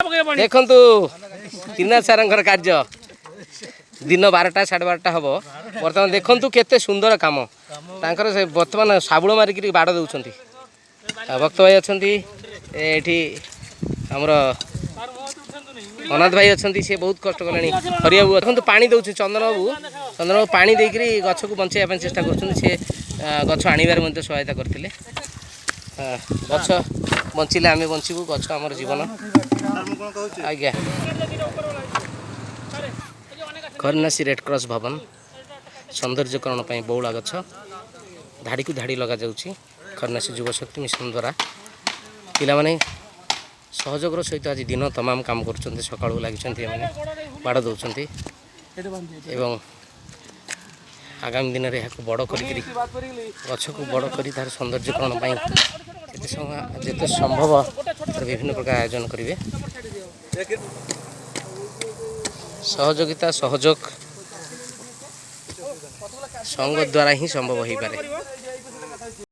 देखु त्रिनाथ सार कार्य दिन 12टा 12:30 हम बर्तमान देखु केते सुंदर कम से बर्तमान साबुण मारिक बाड़ दौरान भक्त भाई अच्छा ये आमर अनाथ भाई अच्छा सी बहुत कष्ट कले हरिया बाबू देखो पानी दौर चंदन बाबू पानी देकर गछ को बचाई चेष्टा कर गछ आणवार सहायता करते गछ बचिले आम बचबू गछ आम जीवन आज्ञा करनासी रेड क्रॉस भवन सौंदर्यकरण बौला गछ धाड़ी को धाड़ी लगा जाउछि करनासी युवशक्ति मिशन द्वारा पिलामाने सहयोगर सहित आज दिन तमाम काम कर सका लगी बाड़ दौरान एवं आगामी दिन में यहाँ बड़ कर गछ को बड़ कर तार सौंदर्यकरण जिते संभव विभिन्न प्रकार आयोजन करेंगे सहयोगिता सहयोग संघ द्वारा ही संभव हो पारे।